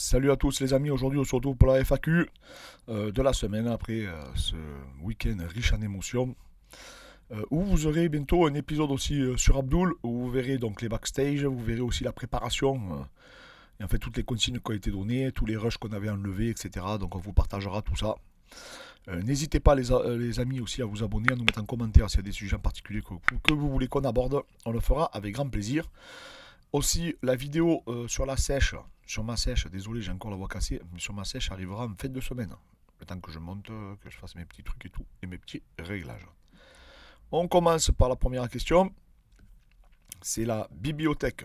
Salut à tous les amis, aujourd'hui on se retrouve pour la FAQ de la semaine après ce week-end riche en émotions où vous aurez bientôt un épisode aussi sur Abdul où vous verrez donc les backstage, vous verrez aussi la préparation et en fait toutes les consignes qui ont été données, tous les rushs qu'on avait enlevés, etc. Donc on vous partagera tout ça. N'hésitez pas les amis aussi à vous abonner, à nous mettre en commentaire s'il y a des sujets en particulier que vous voulez qu'on aborde, on le fera avec grand plaisir. Aussi, la vidéo sur la sèche, sur ma sèche, désolé, j'ai encore la voix cassée, mais sur ma sèche arrivera en fin de semaine. Le temps que je monte, que je fasse mes petits trucs et tout, et mes petits réglages. On commence par la première question. C'est la bibliothèque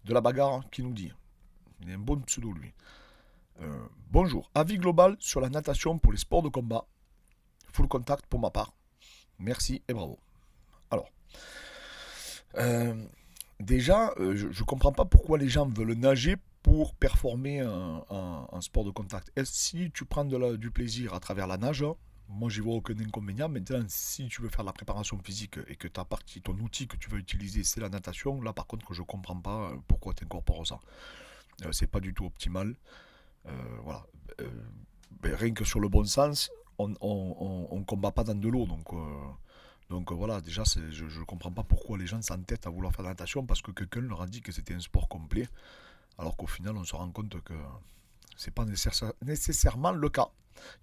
de la bagarre qui nous dit. Il a un bon pseudo lui. Bonjour, avis global sur la natation pour les sports de combat. Full contact pour ma part. Merci et bravo. Alors, euh, déjà, je ne comprends pas pourquoi les gens veulent nager pour performer un sport de contact. Si tu prends du plaisir à travers la nage, moi j'y vois aucun inconvénient. Maintenant, si tu veux faire de la préparation physique et que ta partie, ton outil que tu vas utiliser, c'est la natation, là par contre, je ne comprends pas pourquoi tu incorpores ça. C'est pas du tout optimal. Voilà. Euh, Rien que sur le bon sens, on combat pas dans de l'eau, donc voilà, déjà, je ne comprends pas pourquoi les gens s'entêtent à vouloir faire de la natation parce que quelqu'un leur a dit que c'était un sport complet, alors qu'au final, on se rend compte que c'est pas nécessairement le cas.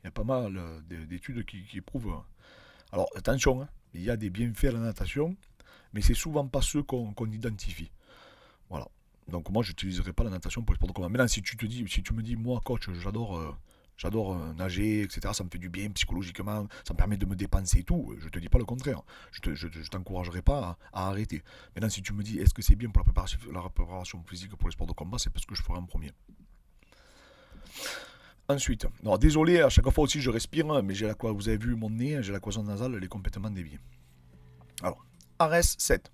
Il y a pas mal d'études qui prouvent. Alors attention, hein, il y a des bienfaits à la natation, mais c'est souvent pas ceux qu'on identifie. Voilà. Donc moi, j'utiliserai pas la natation pour les sports de combat. Maintenant, si tu me dis, moi, coach, j'adore nager, etc. Ça me fait du bien psychologiquement, ça me permet de me dépenser et tout. Je te dis pas le contraire. Je t'encouragerai pas à arrêter. Maintenant, si tu me dis, est-ce que c'est bien pour la préparation physique pour les sports de combat, c'est parce que je ferai en premier. Ensuite, non, désolé, à chaque fois aussi je respire, mais vous avez vu mon nez, j'ai la cloison nasale, elle est complètement déviée. Alors, Ares 7.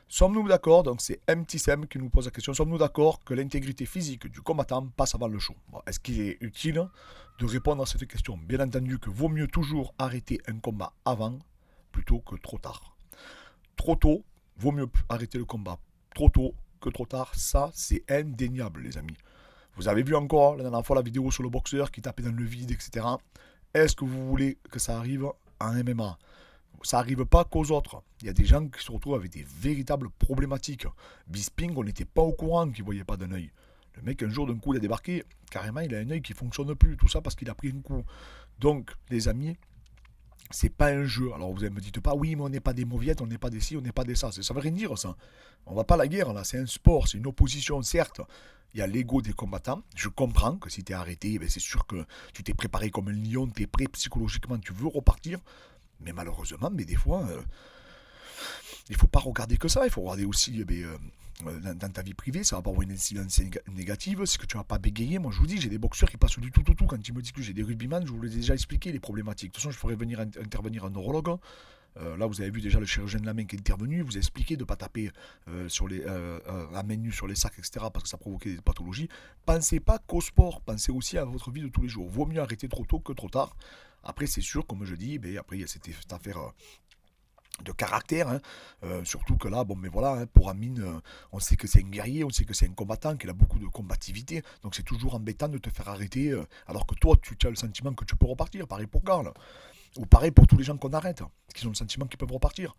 Sommes-nous d'accord, donc c'est MTSM qui nous pose la question, sommes-nous d'accord que l'intégrité physique du combattant passe avant le show? Est-ce qu'il est utile de répondre à cette question? Bien entendu que vaut mieux toujours arrêter un combat avant plutôt que trop tard. Trop tôt, vaut mieux arrêter le combat trop tôt que trop tard, ça c'est indéniable les amis. Vous avez vu encore la dernière fois la vidéo sur le boxeur qui tapait dans le vide, etc. Est-ce que vous voulez que ça arrive en MMA? Ça n'arrive pas qu'aux autres. Il y a des gens qui se retrouvent avec des véritables problématiques. Bisping, on n'était pas au courant qu'il ne voyait pas d'un œil. Le mec, un jour, d'un coup, il a débarqué. Carrément, il a un œil qui ne fonctionne plus. Tout ça parce qu'il a pris un coup. Donc, les amis, c'est pas un jeu. Alors, vous ne me dites pas, oui, mais on n'est pas des mauviettes, on n'est pas des ci, on n'est pas des ça. Ça veut rien dire, ça. On va pas à la guerre, là. C'est un sport, c'est une opposition, certes. Il y a l'ego des combattants. Je comprends que si tu es arrêté, c'est sûr que tu t'es préparé comme un lion, tu es prêt psychologiquement, tu veux repartir. Mais malheureusement, des fois, il ne faut pas regarder que ça. Il faut regarder aussi dans ta vie privée. Ça va pas avoir une incidence négative. C'est que tu vas pas bégayer. Moi, je vous dis, j'ai des boxeurs qui passent du tout. Quand ils me disent que j'ai des rugbyman, je vous l'ai déjà expliqué les problématiques. De toute façon, je ferai venir intervenir un neurologue. Là, vous avez vu déjà le chirurgien de la main qui est intervenu. Il vous a expliqué de ne pas taper à main nue sur les sacs, etc. parce que ça provoquait des pathologies. Pensez pas qu'au sport. Pensez aussi à votre vie de tous les jours. Vaut mieux arrêter trop tôt que trop tard. Après, c'est sûr, comme je dis, après, il y a cette affaire de caractère, hein. Surtout que là, voilà, hein, pour Amine, on sait que c'est un guerrier, on sait que c'est un combattant, qu'il a beaucoup de combativité, donc c'est toujours embêtant de te faire arrêter, alors que toi, tu as le sentiment que tu peux repartir, pareil pour Karl, ou pareil pour tous les gens qu'on arrête, qui ont le sentiment qu'ils peuvent repartir.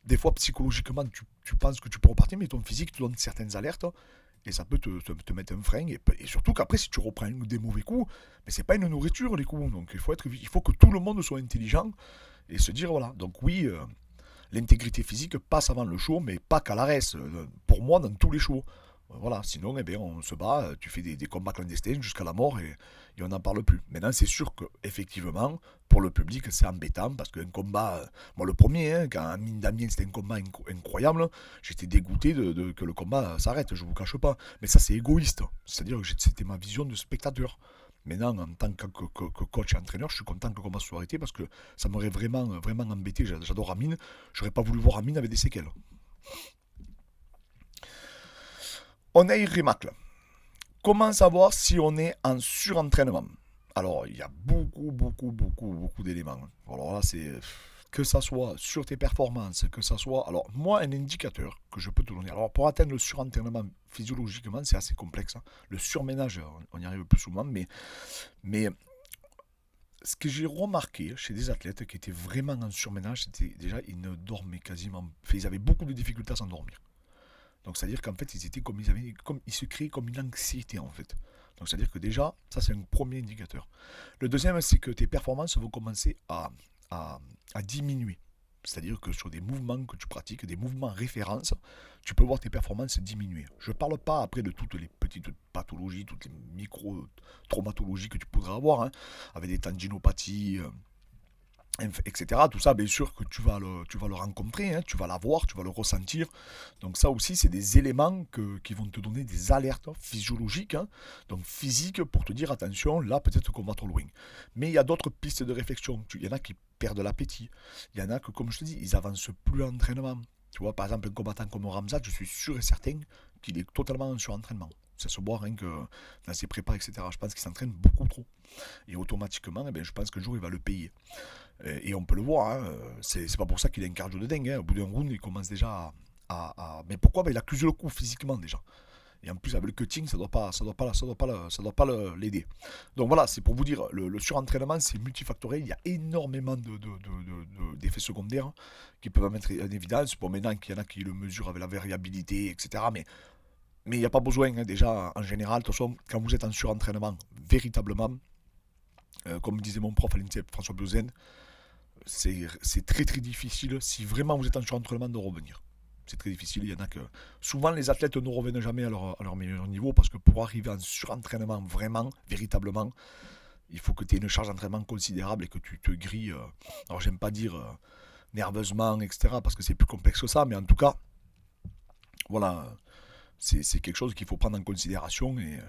Des fois, psychologiquement, tu penses que tu peux repartir, mais ton physique te donne certaines alertes, et ça peut te mettre un frein, et surtout qu'après, si tu reprends des mauvais coups, mais c'est pas une nourriture, les coups, donc il faut que tout le monde soit intelligent, et se dire, voilà, donc oui, l'intégrité physique passe avant le show, mais pas qu'à l'arrêt. Pour moi, dans tous les shows. Voilà, sinon, on se bat, tu fais des combats clandestins jusqu'à la mort et on n'en parle plus. Maintenant, c'est sûr que effectivement, pour le public, c'est embêtant parce qu'un combat, moi le premier, hein, quand Amine Damien c'était un combat incroyable, j'étais dégoûté que le combat s'arrête, je vous cache pas. Mais ça, c'est égoïste. C'est-à-dire que c'était ma vision de spectateur. Maintenant, en tant que coach et entraîneur, je suis content que le combat soit arrêté parce que ça m'aurait vraiment embêté. J'adore Amine. J'aurais pas voulu voir Amine avec des séquelles. On est Rimacle. Comment savoir si on est en surentraînement? Alors, il y a beaucoup d'éléments. Alors là, que ça soit sur tes performances, que ça soit... Alors, moi, un indicateur que je peux te donner. Alors, pour atteindre le surentraînement physiologiquement, c'est assez complexe. Hein. Le surménage, on y arrive plus souvent, mais ce que j'ai remarqué chez des athlètes qui étaient vraiment en surménage, c'était déjà, ils ne dormaient quasiment... Enfin, ils avaient beaucoup de difficultés à s'endormir. Donc, c'est-à-dire qu'en fait, ils étaient comme ils se créaient comme une anxiété, en fait. Donc, c'est-à-dire que déjà, ça, c'est un premier indicateur. Le deuxième, c'est que tes performances vont commencer à diminuer. C'est-à-dire que sur des mouvements que tu pratiques, des mouvements références, tu peux voir tes performances diminuer. Je ne parle pas après de toutes les petites pathologies, toutes les micro-traumatologies que tu pourrais avoir, hein, avec des tendinopathies, etc. Tout ça, bien sûr que tu vas le rencontrer, hein, tu vas l'avoir, tu vas le ressentir. Donc ça aussi, c'est des éléments qui vont te donner des alertes physiologiques, hein, donc physiques, pour te dire, attention, là, peut-être qu'on va trop loin. Mais il y a d'autres pistes de réflexion. Il y en a qui perdent l'appétit. Il y en a que, comme je te dis, ils avancent plus en entraînement. Tu vois, par exemple, un combattant comme Ramzat, je suis sûr et certain qu'il est totalement en surentraînement. Ça se voit rien que dans ses prépas, etc. Je pense qu'il s'entraîne beaucoup trop. Et automatiquement, eh bien, je pense qu'un jour, il va le payer. Et on peut le voir, hein, c'est pas pour ça qu'il a un cardio de dingue. Hein. Au bout d'un round, il commence déjà Mais pourquoi? Il accuse le coup physiquement déjà. Et en plus, avec le cutting, ça doit pas l'aider. Donc voilà, c'est pour vous dire, le surentraînement, c'est multifactoriel. Il y a énormément d'effets secondaires qui peuvent mettre en évidence. Pour maintenant, qu'il y en a qui le mesurent avec la variabilité, etc. Mais il n'y a pas besoin, hein, déjà, en général. De toute façon, quand vous êtes en surentraînement, véritablement, comme disait mon prof à l'INSEP, François Biozen, c'est très très difficile, si vraiment vous êtes en surentraînement, de revenir. C'est très difficile, il y en a que... Souvent les athlètes ne reviennent jamais à leur meilleur niveau, parce que pour arriver en surentraînement vraiment, véritablement, il faut que tu aies une charge d'entraînement considérable et que tu te grilles, alors j'aime pas dire nerveusement, etc., parce que c'est plus complexe que ça, mais en tout cas, voilà, c'est quelque chose qu'il faut prendre en considération et...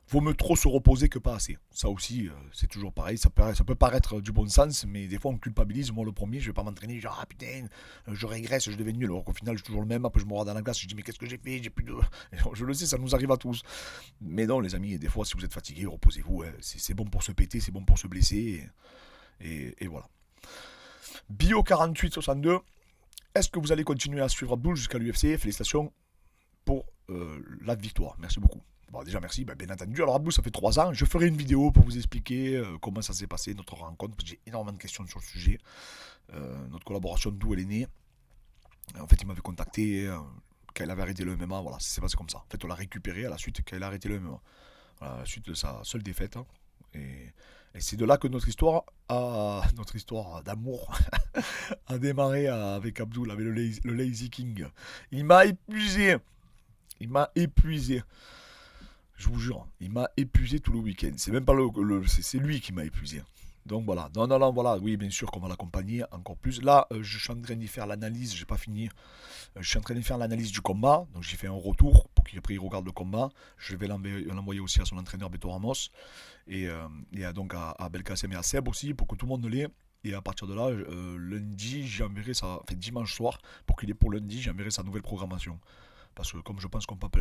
vaut mieux trop se reposer que pas assez. Ça aussi, c'est toujours pareil. Ça peut paraître du bon sens, mais des fois on culpabilise. Moi, le premier, je vais pas m'entraîner. Genre, ah putain, je régresse, je deviens nul. Alors qu'au final, je suis toujours le même. Après, je me regarde dans la glace, je dis, mais qu'est-ce que j'ai fait? J'ai plus de. Je le sais, ça nous arrive à tous. Mais non, les amis, des fois, si vous êtes fatigué, reposez-vous. Hein. C'est bon pour se péter, c'est bon pour se blesser. Et voilà. Bio 4862. Est-ce que vous allez continuer à suivre Abdul jusqu'à l'UFC? Félicitations pour la victoire. Merci beaucoup. Bon, déjà, merci, bien entendu. Alors, Abdou, ça fait 3 ans. Je ferai une vidéo pour vous expliquer comment ça s'est passé, notre rencontre, parce que j'ai énormément de questions sur le sujet. Notre collaboration, d'où elle est née. En fait, il m'avait contacté quand il avait arrêté le MMA. Voilà, ça s'est passé comme ça. En fait, on l'a récupéré à la suite quand il a arrêté le MMA. Voilà, à la suite de sa seule défaite. Hein. Et c'est de là que notre histoire d'amour a démarré avec Abdul, avec le Lazy King. Il m'a épuisé. Je vous jure, il m'a épuisé tout le week-end. C'est même pas c'est lui qui m'a épuisé. Donc voilà. Non, voilà. Oui, bien sûr qu'on va l'accompagner encore plus. Là, je suis en train d'y faire l'analyse. J'ai pas fini. Je suis en train de faire l'analyse du combat. Donc j'ai fait un retour pour qu'il regarde le combat. Je vais l'envoyer aussi à son entraîneur Beto Ramos et donc à Belkacem et à Seb aussi pour que tout le monde l'ait. Et à partir de là, lundi, j'enverrai ça. Enfin, dimanche soir, pour qu'il ait pour lundi, j'enverrai sa nouvelle programmation. Parce que comme je pense qu'on peut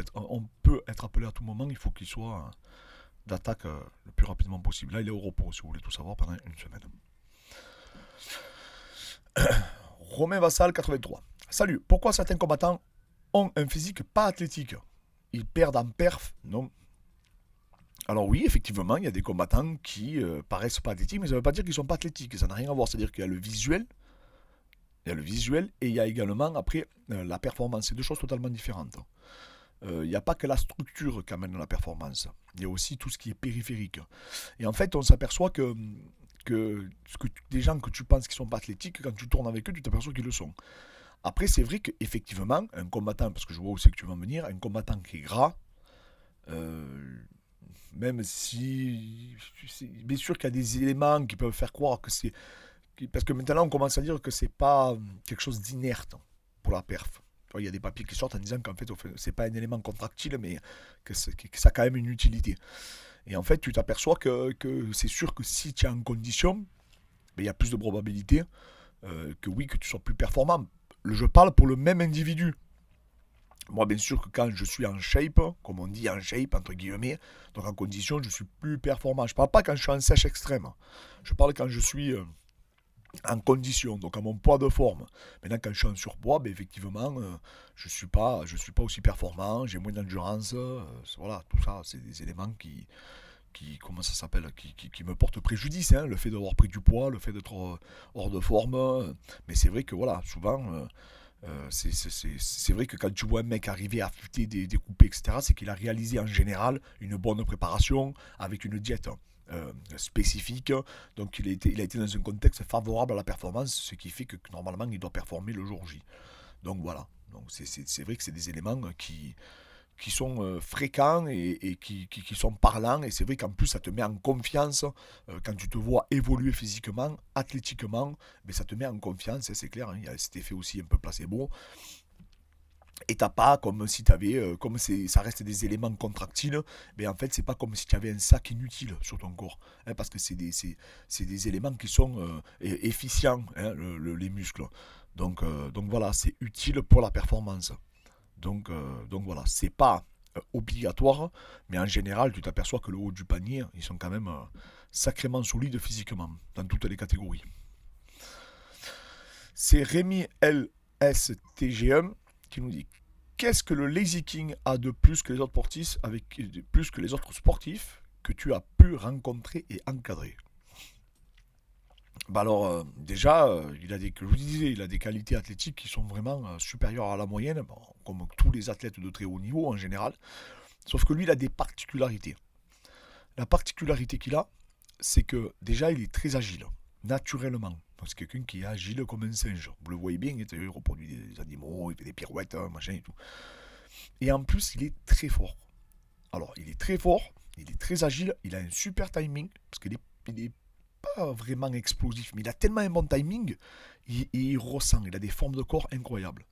être appelé à tout moment, il faut qu'il soit d'attaque le plus rapidement possible. Là, il est au repos, si vous voulez tout savoir, pendant une semaine. Romain Vassal, 83. Salut, pourquoi certains combattants ont un physique pas athlétique? Ils perdent en perf? Non. Alors oui, effectivement, il y a des combattants qui paraissent pas athlétiques, mais ça ne veut pas dire qu'ils sont pas athlétiques. Ça n'a rien à voir, c'est-à-dire qu'il y a le visuel. Il y a le visuel et il y a également après la performance. C'est deux choses totalement différentes. Il n'y a pas que la structure qui amène la performance. Il y a aussi tout ce qui est périphérique. Et en fait, on s'aperçoit que des gens que tu penses qui ne sont pas athlétiques, quand tu tournes avec eux, tu t'aperçois qu'ils le sont. Après, c'est vrai qu'effectivement, un combattant, parce que je vois aussi que tu vas en venir, un combattant qui est gras, même si... bien sûr qu'il y a des éléments qui peuvent faire croire que c'est... Parce que maintenant, on commence à dire que c'est pas quelque chose d'inerte pour la perf. Il y a des papiers qui sortent en disant qu'en fait, c'est pas un élément contractile, mais que ça a quand même une utilité. Et en fait, tu t'aperçois que c'est sûr que si tu es en condition, il y a plus de probabilité que tu sois plus performant. Je parle pour le même individu. Moi, bien sûr que quand je suis en shape, comme on dit en shape, entre guillemets, donc en condition, je suis plus performant. Je parle pas quand je suis en sèche extrême. Je parle quand je suis... en condition, donc à mon poids de forme. Maintenant, quand je suis en surpoids, ben, effectivement, je suis pas aussi performant, j'ai moins d'endurance. Voilà, tout ça, c'est des éléments comment ça s'appelle, qui me portent préjudice. Hein, le fait d'avoir pris du poids, le fait d'être hors de forme. Mais c'est vrai que voilà, souvent, c'est vrai que quand tu vois un mec arriver à affûter des coupés, etc., c'est qu'il a réalisé en général une bonne préparation avec une diète spécifique. Donc il a été dans un contexte favorable à la performance, ce qui fait que normalement il doit performer le jour J. Donc voilà. Donc c'est vrai que c'est des éléments qui sont fréquents et qui sont parlants. Et c'est vrai qu'en plus, ça te met en confiance quand tu te vois évoluer physiquement, athlétiquement. Mais ça te met en confiance, c'est clair. Hein, il y a cet effet aussi un peu placebo. Et t'as pas comme si tu avais, comme ça reste des éléments contractiles, mais en fait, c'est pas comme si tu avais un sac inutile sur ton corps. Hein, parce que c'est des éléments qui sont efficients, hein, les muscles. Donc voilà, c'est utile pour la performance. Donc voilà, c'est pas obligatoire, mais en général, tu t'aperçois que le haut du panier, ils sont quand même sacrément solides physiquement, dans toutes les catégories. C'est Rémi LSTG1 qui nous dit qu'est-ce que le lazy king a de plus que les autres sportifs, plus que les autres sportifs que tu as pu rencontrer et encadrer. Bah alors, déjà, je vous disais, il a des qualités athlétiques qui sont vraiment supérieures à la moyenne, bon, comme tous les athlètes de très haut niveau en général. Sauf que lui, il a des particularités. La particularité qu'il a, c'est que déjà, il est très agile, naturellement. Donc, c'est quelqu'un qui est agile comme un singe. Vous le voyez bien, il reproduit des animaux, il fait des pirouettes, machin et tout. Et en plus, il est très fort. Alors, il est très fort, il est très agile, il a un super timing, parce qu'il est pas vraiment explosif, mais il a tellement un bon timing, il ressent, il a des formes de corps incroyables.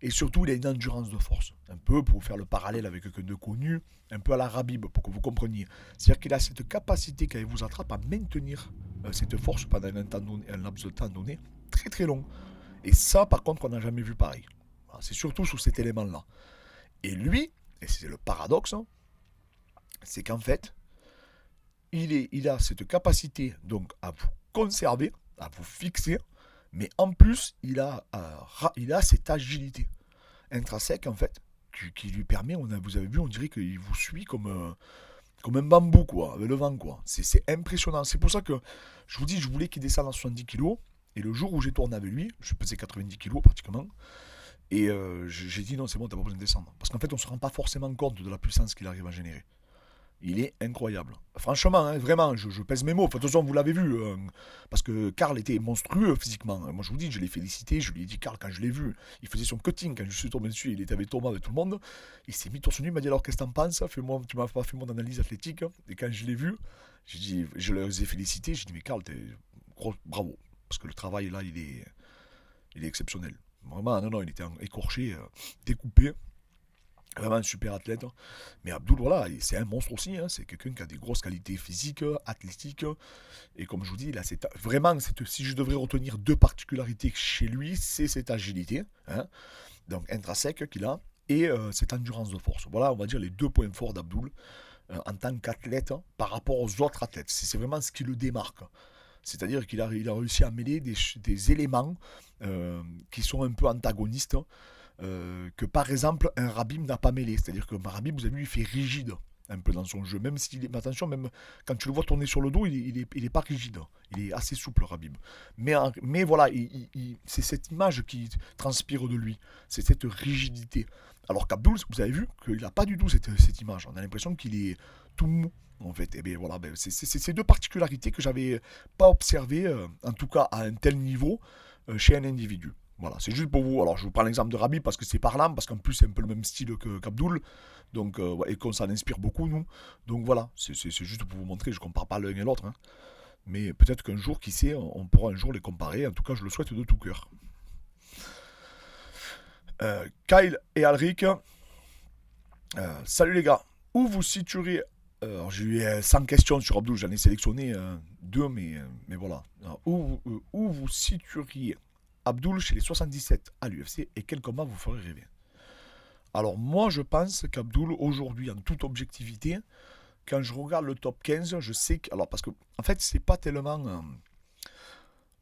Et surtout, il a une endurance de force. Un peu, pour faire le parallèle avec quelqu'un de connu, un peu à la Rabib, pour que vous compreniez. C'est-à-dire qu'il a cette capacité, quand il vous attrape, à maintenir cette force pendant un laps de temps donné, très très long. Et ça, par contre, on n'a jamais vu pareil. Voilà, c'est surtout sur cet élément-là. Et lui, et c'est le paradoxe, hein, c'est qu'en fait, il a cette capacité donc à vous conserver, à vous fixer, mais en plus, il a cette agilité intrinsèque, en fait, qui lui permet, vous avez vu, on dirait qu'il vous suit comme un bambou, quoi, avec le vent, quoi. C'est impressionnant. C'est pour ça que je vous dis, je voulais qu'il descende à 70 kilos, et le jour où j'ai tourné avec lui, je pesais 90 kilos pratiquement, et j'ai dit non, c'est bon, t'as pas besoin de descendre. Parce qu'en fait, on se rend pas forcément compte de la puissance qu'il arrive à générer. Il est incroyable. Franchement, hein, vraiment, je pèse mes mots. De toute façon, vous l'avez vu. Parce que Karl était monstrueux physiquement. Moi, je vous dis, je l'ai félicité. Je lui ai dit, Karl, quand je l'ai vu, il faisait son cutting. Quand je suis tombé dessus, il était avec Thomas, avec tout le monde. Il s'est mis torse nu. Il m'a dit, alors, qu'est-ce que t'en penses? Fais-moi, tu m'as pas fait mon analyse athlétique. Et quand je l'ai vu, j'ai dit, je les ai félicités. J'ai dit, mais Karl, bravo. Parce que le travail, là, il est exceptionnel. Vraiment, non, non, il était écorché, découpé. Vraiment un super athlète. Mais Abdul, voilà, c'est un monstre aussi. Hein. C'est quelqu'un qui a des grosses qualités physiques, athlétiques. Et comme je vous dis, là, vraiment, si je devrais retenir deux particularités chez lui, c'est cette agilité, hein, donc intrinsèque qu'il a, et cette endurance de force. Voilà, on va dire les deux points forts d'Abdul en tant qu'athlète par rapport aux autres athlètes. C'est vraiment ce qui le démarque. C'est-à-dire qu'il a réussi à mêler des éléments qui sont un peu antagonistes que par exemple un Rabib n'a pas mêlé. C'est-à-dire que Rabib, vous avez vu, il fait rigide un peu dans son jeu. Même s'il est, mais attention, même quand tu le vois tourner sur le dos, il est pas rigide. Il est assez souple, Rabib. Mais voilà, c'est cette image qui transpire de lui. C'est cette rigidité. Alors qu'Abdul, vous avez vu qu'il n'a pas du tout cette image. On a l'impression qu'il est tout mou. En fait, et bien voilà, c'est ces deux particularités que j'avais pas observées, en tout cas à un tel niveau, chez un individu. Voilà, c'est juste pour vous. Alors, je vous prends l'exemple de Rabib parce que c'est parlant, parce qu'en plus, c'est un peu le même style qu'Abdul. Donc, ouais, et qu'on s'en inspire beaucoup, nous. Donc, voilà, c'est juste pour vous montrer. Je ne compare pas l'un et l'autre. Hein. Mais peut-être qu'un jour, qui sait, on pourra un jour les comparer. En tout cas, je le souhaite de tout cœur. Kyle et Alric. Salut les gars. Où vous situeriez. Alors, j'ai eu 100 questions sur Abdul. J'en ai sélectionné deux, mais voilà. Alors, où vous situeriez Abdul chez les 77 à l'UFC et quel combat vous ferait rêver? Alors moi je pense qu'Abdul aujourd'hui en toute objectivité, quand je regarde le top 15, je sais que... Alors parce que en fait c'est pas tellement...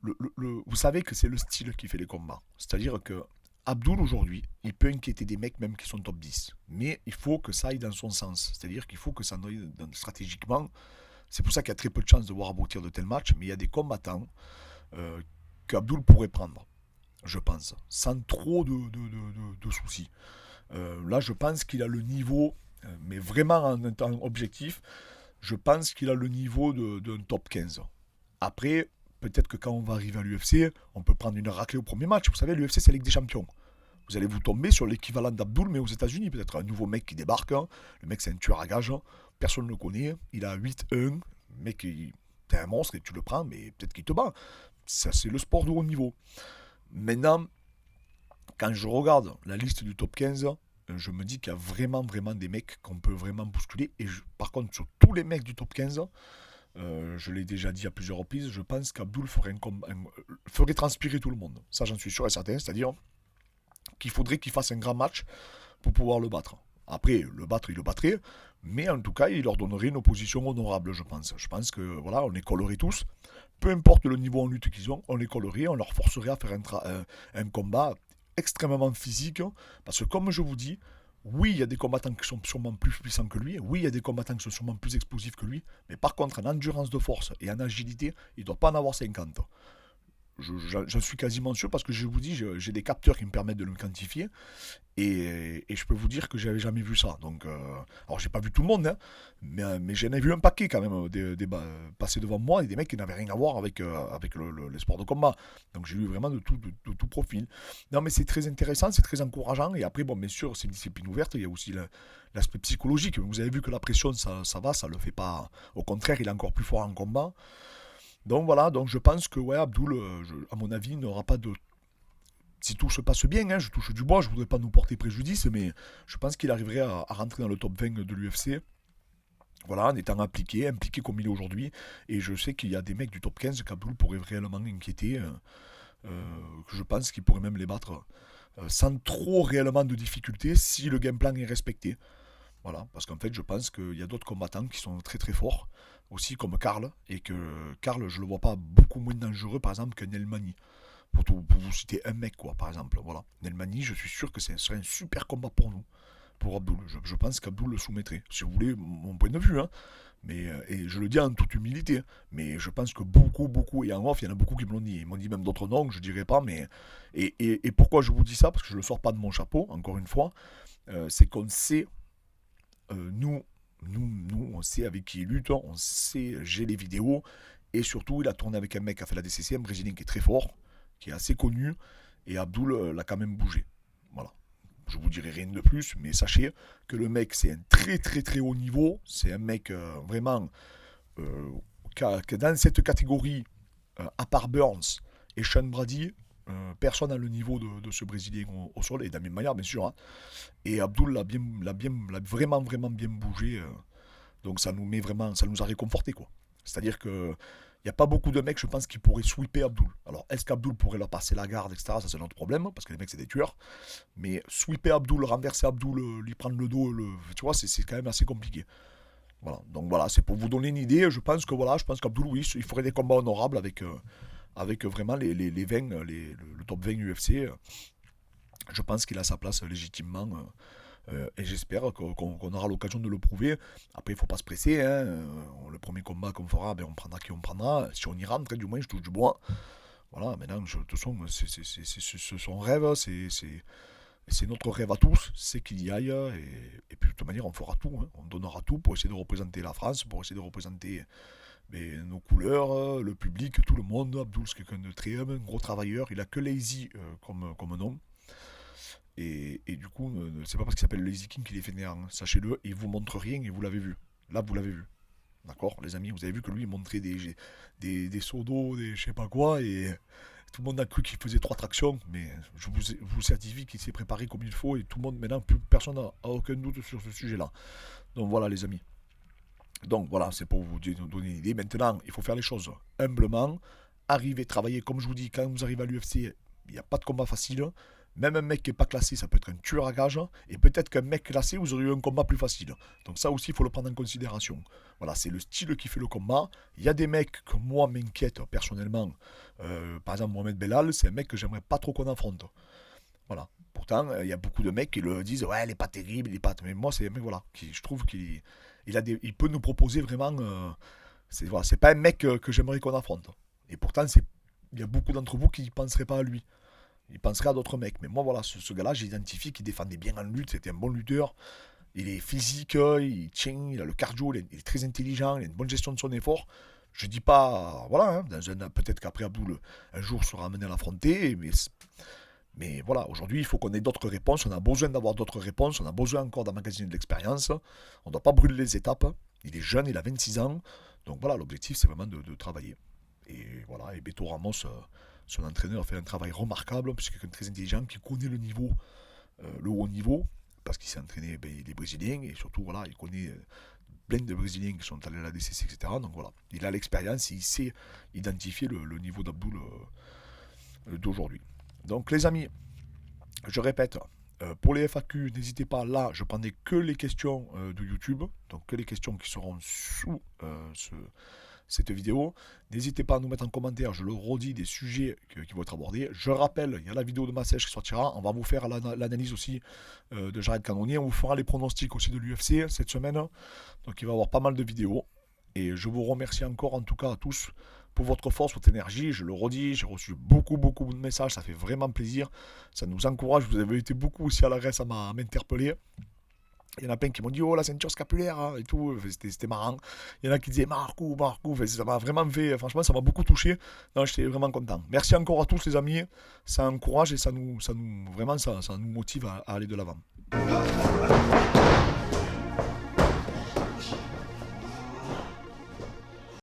vous savez que c'est le style qui fait les combats. C'est-à-dire que Abdul aujourd'hui, il peut inquiéter des mecs même qui sont top 10. Mais il faut que ça aille dans son sens. C'est-à-dire qu'il faut que ça aille stratégiquement. C'est pour ça qu'il y a très peu de chances de voir aboutir de tels matchs. Mais il y a des combattants euh, qu'Abdul pourrait prendre, je pense, sans trop de soucis. Là, je pense qu'il a le niveau, mais vraiment en temps objectif, je pense qu'il a le niveau d'un top 15. Après, peut-être que quand on va arriver à l'UFC, on peut prendre une raclée au premier match. Vous savez, l'UFC, c'est la Ligue des Champions. Vous allez vous tomber sur l'équivalent d'Abdul, mais aux États-Unis, peut-être un nouveau mec qui débarque. Hein. Le mec, c'est un tueur à gages. Hein. Personne ne le connaît. Il a 8-1. Le mec, t'es un monstre et tu le prends, mais peut-être qu'il te bat. Ça, c'est le sport de haut niveau. Maintenant, quand je regarde la liste du top 15, je me dis qu'il y a vraiment, vraiment des mecs qu'on peut vraiment bousculer. Et par contre, sur tous les mecs du top 15, je l'ai déjà dit à plusieurs reprises, je pense qu'Abdul ferait transpirer tout le monde. Ça, j'en suis sûr et certain. C'est-à-dire qu'il faudrait qu'il fasse un grand match pour pouvoir le battre. Après, le battre, il le battrait. Mais en tout cas, il leur donnerait une opposition honorable, je pense. Je pense que, voilà, on les collerait tous. Peu importe le niveau en lutte qu'ils ont, on les collerait, on leur forcerait à faire un combat extrêmement physique. Parce que, comme je vous dis, oui, il y a des combattants qui sont sûrement plus puissants que lui. Oui, il y a des combattants qui sont sûrement plus explosifs que lui. Mais par contre, en endurance de force et en agilité, il ne doit pas en avoir 50. J'en suis quasiment sûr parce que je vous dis, j'ai des capteurs qui me permettent de le quantifier. Et je peux vous dire que j'avais jamais vu ça. Donc, alors j'ai pas vu tout le monde, hein, mais j'en ai vu un paquet quand même passer devant moi et des mecs qui n'avaient rien à voir avec les sports de combat. Donc j'ai vu vraiment de tout profil. Non, mais c'est très intéressant, c'est très encourageant. Et après, bon, bien sûr, c'est une discipline ouverte. Il y a aussi l'aspect psychologique. Vous avez vu que la pression, ça va, ça le fait pas. Au contraire, il est encore plus fort en combat. Donc voilà, donc je pense que ouais, Abdul, à mon avis, n'aura pas de. Si tout se passe bien, hein, je touche du bois, je voudrais pas nous porter préjudice, mais je pense qu'il arriverait à rentrer dans le top 20 de l'UFC. Voilà, en étant impliqué comme il est aujourd'hui. Et je sais qu'il y a des mecs du top 15 qu'Abdul pourrait réellement inquiéter. Que je pense qu'il pourrait même les battre sans trop réellement de difficultés si le game plan est respecté. Voilà, parce qu'en fait, je pense qu'il y a d'autres combattants qui sont très très forts, aussi comme Karl, et que Karl, je le vois pas beaucoup moins dangereux, par exemple, que Nelmani. Pour vous citer un mec, quoi, par exemple. Voilà. Nelmani, je suis sûr que ce serait un super combat pour nous, pour Abdul. Je pense qu'Abdul le soumettrait, si vous voulez, mon point de vue. Hein. Mais, et je le dis en toute humilité, mais je pense que beaucoup, et en off, il y en a beaucoup qui me l'ont dit. Ils m'ont dit même d'autres noms que je dirais pas, mais. Et pourquoi je vous dis ça? Parce que je ne le sors pas de mon chapeau, encore une fois. C'est qu'on sait, nous, on sait avec qui il lutte, on sait, j'ai les vidéos, et surtout, il a tourné avec un mec qui a fait la DCC, un Brésilien qui est très fort, qui est assez connu, et Abdul l'a quand même bougé. Voilà. Je vous dirai rien de plus, mais sachez que le mec, c'est un très très très haut niveau, c'est un mec vraiment qui dans cette catégorie, à part Burns et Sean Brady, personne n'a le niveau de ce Brésilien au sol, et Damien Maillard bien sûr. Hein. Et Abdul l'a vraiment bien bougé, donc ça nous a réconforté quoi. C'est-à-dire que il n'y a pas beaucoup de mecs, je pense, qui pourraient sweeper Abdul. Alors, est-ce qu'Abdul pourrait leur passer la garde, etc. Ça, c'est notre problème, parce que les mecs, c'est des tueurs. Mais sweeper Abdul, renverser Abdul, lui prendre le dos, tu vois, c'est quand même assez compliqué. Voilà. Donc voilà, c'est pour vous donner une idée. Je pense qu'Abdul, oui, il ferait des combats honorables avec vraiment les 20, le top 20 UFC. Je pense qu'il a sa place légitimement. Et j'espère qu'on aura l'occasion de le prouver. Après, il ne faut pas se presser. Hein. Le premier combat qu'on fera, ben, on prendra qui on prendra. Si on y rentre, du moins, je touche du bois. Voilà, maintenant, de toute façon, c'est son rêve. C'est notre rêve à tous. C'est qu'il y aille. Et puis, de toute manière, on fera tout. Hein. On donnera tout pour essayer de représenter la France, pour essayer de représenter nos couleurs, le public, tout le monde. Abdul, c'est quelqu'un de très humble, un gros travailleur. Il a que Lazy comme nom. Et du coup, c'est pas parce qu'il s'appelle Lazy King qu'il est fainéant. Sachez-le, il vous montre rien et vous l'avez vu. Là, vous l'avez vu. D'accord, les amis, vous avez vu que lui, il montrait des seaux d'eau, des je sais pas quoi, et tout le monde a cru qu'il faisait 3 tractions, mais je vous certifie qu'il s'est préparé comme il faut, et tout le monde, maintenant, plus personne n'a aucun doute sur ce sujet-là. Donc voilà, les amis. Donc voilà, c'est pour vous donner une idée. Maintenant, il faut faire les choses humblement, arriver, travailler, comme je vous dis, quand vous arrivez à l'UFC, il n'y a pas de combat facile, Même un mec qui n'est pas classé, ça peut être un tueur à gage. Et peut-être qu'un mec classé, vous auriez eu un combat plus facile. Donc ça aussi, il faut le prendre en considération. Voilà, c'est le style qui fait le combat. Il y a des mecs que moi m'inquiètent personnellement. Par exemple, Mohamed Belal, c'est un mec que j'aimerais pas trop qu'on affronte. Voilà. Pourtant, il y a beaucoup de mecs qui le disent, ouais, il est pas terrible, il est pas. Mais moi, c'est un mec, voilà, qui, je trouve il peut nous proposer vraiment. Voilà, c'est pas un mec que j'aimerais qu'on affronte. Et pourtant, il y a beaucoup d'entre vous qui ne penseraient pas à lui. Ils penseraient à d'autres mecs. Mais moi, voilà, ce gars-là, j'identifie qu'il défendait bien en lutte, c'était un bon lutteur. Il est physique, il tient, il a le cardio, il est très intelligent, il a une bonne gestion de son effort. Je dis pas, voilà, hein, peut-être qu'après Abdul, un jour sera amené à l'affronter, mais voilà, aujourd'hui, il faut qu'on ait d'autres réponses. On a besoin d'avoir d'autres réponses. On a besoin encore d'emmagasiner de l'expérience. On ne doit pas brûler les étapes. Il est jeune, il a 26 ans. Donc voilà, l'objectif, c'est vraiment de travailler. Et voilà, et Beto Ramos, son entraîneur, a fait un travail remarquable. C'est quelqu'un de très intelligent qui connaît le niveau, le haut niveau, parce qu'il s'est entraîné les Brésiliens. Et surtout, voilà, il connaît plein de Brésiliens qui sont allés à la DCC, etc. Donc voilà, il a l'expérience et il sait identifier le niveau d'Abdul d'aujourd'hui. Donc les amis, je répète, pour les FAQ, n'hésitez pas, là je prendrai que les questions de YouTube, donc que les questions qui seront sous cette vidéo. N'hésitez pas à nous mettre en commentaire, je le redis, des sujets qui vont être abordés. Je rappelle, il y a la vidéo de ma sèche qui sortira, on va vous faire l'analyse aussi de Jared Cannonier, on vous fera les pronostics aussi de l'UFC cette semaine, donc il va y avoir pas mal de vidéos. Et je vous remercie encore en tout cas à tous pour votre force, votre énergie. Je le redis, j'ai reçu beaucoup de messages, ça fait vraiment plaisir. Ça nous encourage, vous avez été beaucoup aussi à l'adresse à m'interpeller. Il y en a plein qui m'ont dit, oh la ceinture scapulaire hein, et tout, c'était marrant. Il y en a qui disaient Marcou, ça m'a vraiment fait, franchement ça m'a beaucoup touché. Non, j'étais vraiment content. Merci encore à tous les amis, ça encourage et ça nous motive à aller de l'avant.